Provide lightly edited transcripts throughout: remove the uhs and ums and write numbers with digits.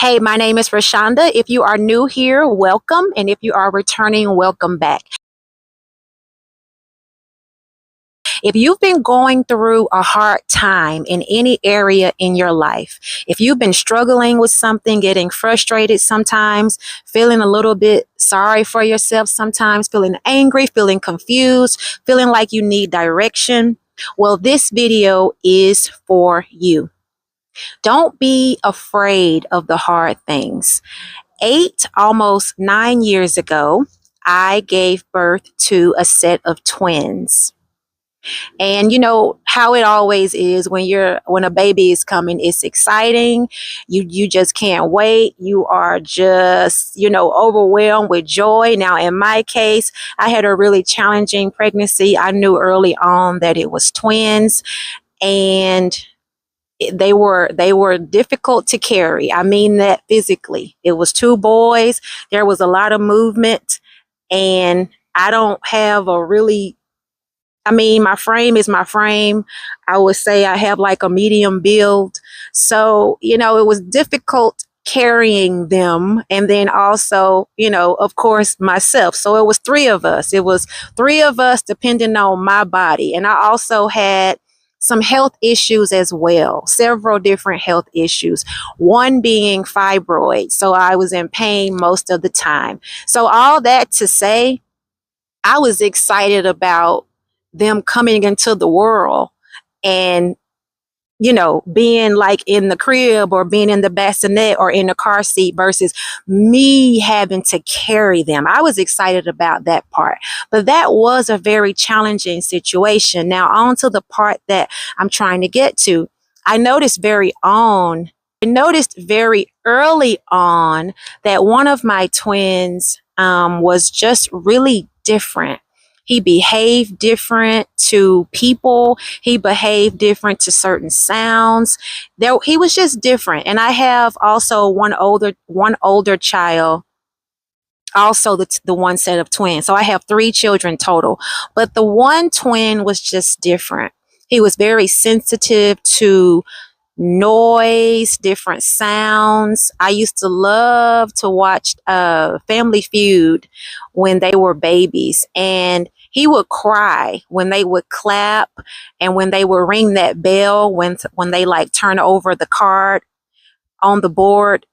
Hey, my name is Rashonda. If you are new here, welcome. And if you are returning, welcome back. If you've been going through a hard time in any area in your life, if you've been struggling with something, getting frustrated sometimes, feeling a little bit sorry for yourself sometimes, feeling angry, feeling confused, feeling like you need direction, well, this video is for you. Don't be afraid of the hard things. almost 9 years ago, I gave birth to a set of twins. And you know how it always is when a baby is coming, it's exciting. You just can't wait. You are just, overwhelmed with joy. Now, in my case, I had a really challenging pregnancy. I knew early on that it was twins, and they were difficult to carry. I mean that physically. It was two boys. There was a lot of movement, and I don't have my frame is my frame. I would say I have like a medium build. So, it was difficult carrying them. And then also, of course, myself. So it was three of us. It was three of us depending on my body. And I also had some health issues as well, several different health issues, one being fibroids. So I was in pain most of the time. So all that to say, I was excited about them coming into the world and, being like in the crib or being in the bassinet or in the car seat versus me having to carry them. I was excited about that part, but that was a very challenging situation. Now on to the part that I'm trying to get to. I noticed very early on that one of my twins was just really different. He behaved different to people. He behaved different to certain sounds. He was just different. And I have also one older child, also the one set of twins. So I have three children total. But the one twin was just different. He was very sensitive to noise, different sounds. I used to love to watch Family Feud when they were babies, and he would cry when they would clap and when they would ring that bell when they like turn over the card on the board.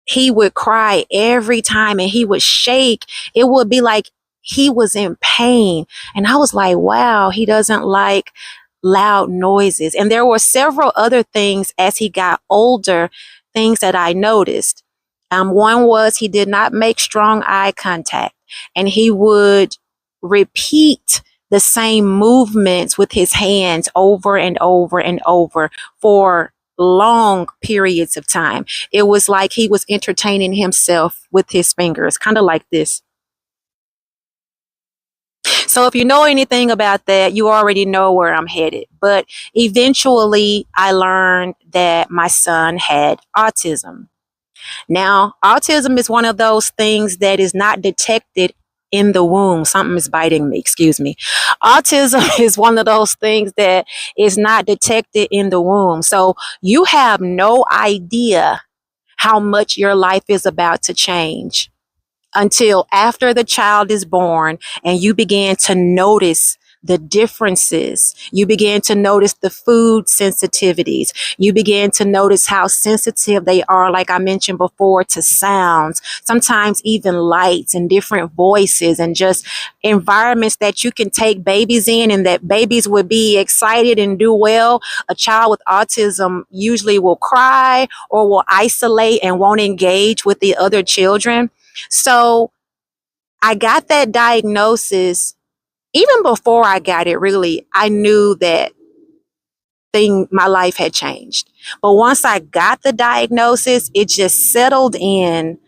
He would cry every time and he would shake. It would be like he was in pain. And I was like, wow, he doesn't like loud noises. And there were several other things as he got older, things that I noticed. One was he did not make strong eye contact, and he would repeat the same movements with his hands over and over and over for long periods of time. It was like he was entertaining himself with his fingers, kind of like this. So if you know anything about that, you already know where I'm headed. But eventually, I learned that my son had autism. Now, autism is one of those things that is not detected in the womb. Something is biting me, excuse me. Autism is one of those things that is not detected in the womb. So you have no idea how much your life is about to change until after the child is born and you begin to notice the differences. You begin to notice the food sensitivities. You begin to notice how sensitive they are, like I mentioned before, to sounds, sometimes even lights and different voices and just environments that you can take babies in and that babies would be excited and do well. A child with autism usually will cry or will isolate and won't engage with the other children. So I got that diagnosis. Even before I got it, really, I knew that my life had changed. But once I got the diagnosis, it just settled in.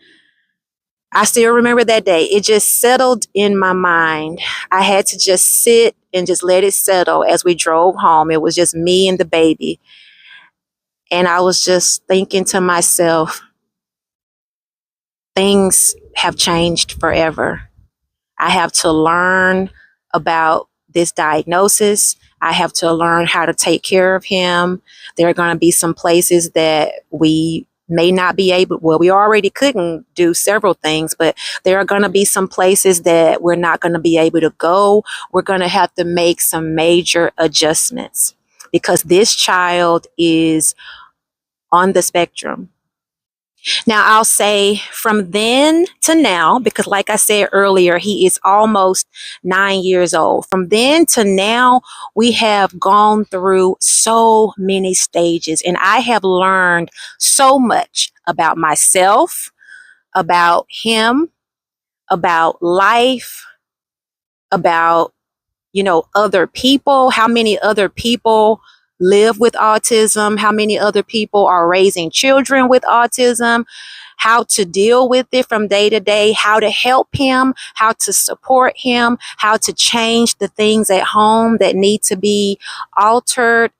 I still remember that day. It just settled in my mind. I had to just sit and just let it settle as we drove home. It was just me and the baby. And I was just thinking to myself, things have changed forever. I have to learn about this diagnosis. I have to learn how to take care of him. There are going to be some places that we may not be able, well, we already couldn't do several things, but there are going to be some places that we're not going to be able to go. We're going to have to make some major adjustments because this child is on the spectrum. Now, I'll say from then to now, because like I said earlier, he is almost 9 years old. From then to now, we have gone through so many stages, and I have learned so much about myself, about him, about life, about other people, how many other people live with autism, how many other people are raising children with autism, how to deal with it from day to day, how to help him, how to support him, how to change the things at home that need to be altered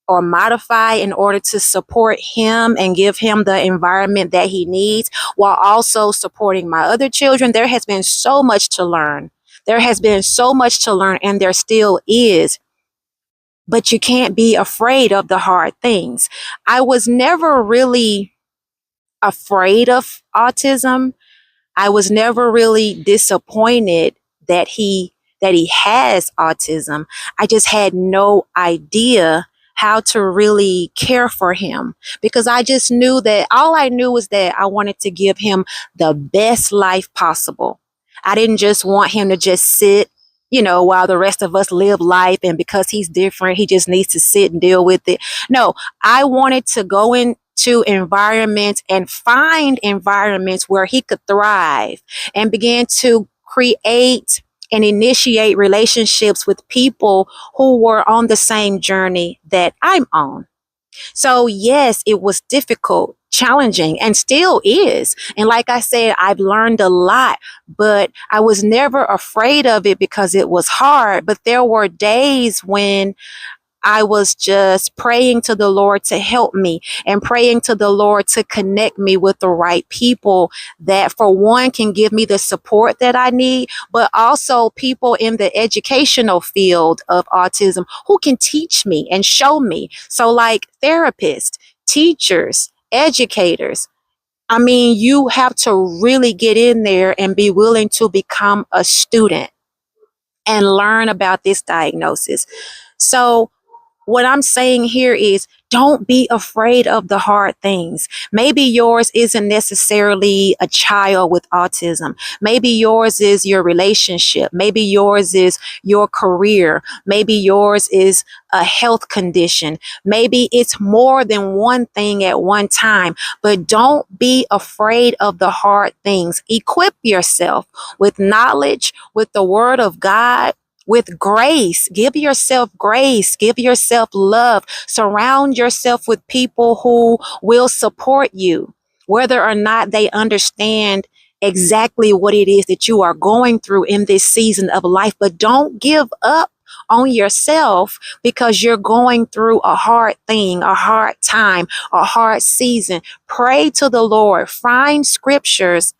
or modify in order to support him and give him the environment that he needs while also supporting my other children. There has been so much to learn. There has been so much to learn, and there still is. But you can't be afraid of the hard things. I was never really afraid of autism. I was never really disappointed that he has autism. I just had no idea how to really care for him because I just knew that all I knew was that I wanted to give him the best life possible. I didn't just want him to just sit, while the rest of us live life, and because he's different, he just needs to sit and deal with it. No, I wanted to go into environments and find environments where he could thrive and begin to create and initiate relationships with people who were on the same journey that I'm on. So, yes, it was difficult, challenging, and still is. And like I said, I've learned a lot, but I was never afraid of it because it was hard. But there were days when I was just praying to the Lord to help me and praying to the Lord to connect me with the right people that, for one, can give me the support that I need, but also people in the educational field of autism who can teach me and show me. So, like therapists, teachers, educators. I mean, you have to really get in there and be willing to become a student and learn about this diagnosis. So, what I'm saying here is don't be afraid of the hard things. Maybe yours isn't necessarily a child with autism. Maybe yours is your relationship. Maybe yours is your career. Maybe yours is a health condition. Maybe it's more than one thing at one time, but don't be afraid of the hard things. Equip yourself with knowledge, with the word of God, with grace. Give yourself grace. Give yourself love. Surround yourself with people who will support you, whether or not they understand exactly what it is that you are going through in this season of life. But don't give up on yourself because you're going through a hard thing, a hard time, a hard season. Pray to the Lord. Find scriptures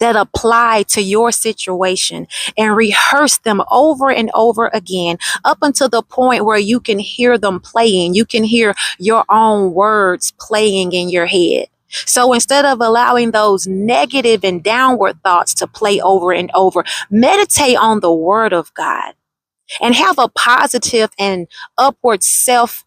that apply to your situation and rehearse them over and over again up until the point where you can hear them playing. You can hear your own words playing in your head. So instead of allowing those negative and downward thoughts to play over and over, meditate on the word of God and have a positive and upward self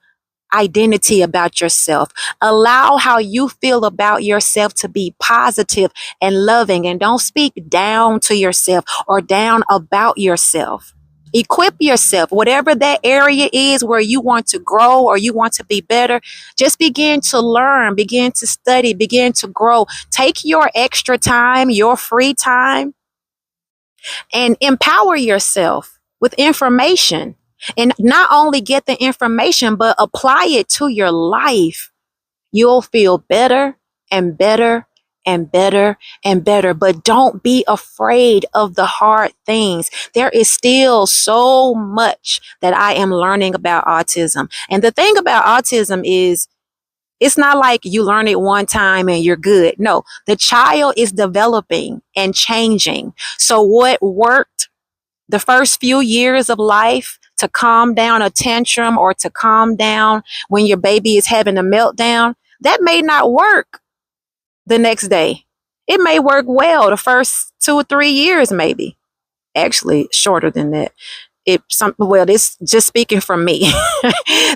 identity about yourself. Allow how you feel about yourself to be positive and loving, and don't speak down to yourself or down about yourself. Equip yourself, whatever that area is where you want to grow or you want to be better. Just begin to learn, begin to study, begin to grow. Take your extra time, your free time, and empower yourself with information. And not only get the information, but apply it to your life. You'll feel better and better and better and better. But don't be afraid of the hard things. There is still so much that I am learning about autism. And the thing about autism is, it's not like you learn it one time and you're good. No, the child is developing and changing. So what worked the first few years of life to calm down a tantrum or to calm down when your baby is having a meltdown, that may not work the next day. It may work well the first 2 or 3 years, maybe. Actually, shorter than that. This just speaking from me.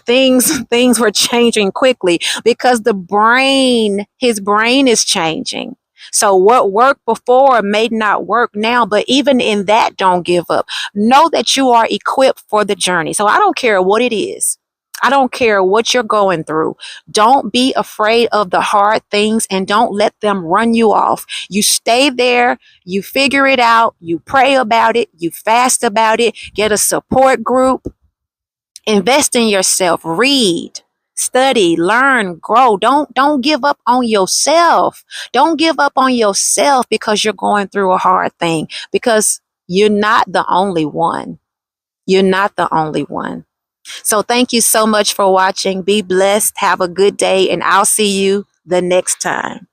Things were changing quickly because his brain is changing. So what worked before may not work now, but even in that, don't give up. Know that you are equipped for the journey. So I don't care what it is. I don't care what you're going through. Don't be afraid of the hard things and don't let them run you off. You stay there, you figure it out, you pray about it, you fast about it, get a support group, invest in yourself, read, study, learn, grow. Don't give up on yourself. Don't give up on yourself because you're going through a hard thing, because you're not the only one. You're not the only one. So thank you so much for watching. Be blessed. Have a good day, and I'll see you the next time.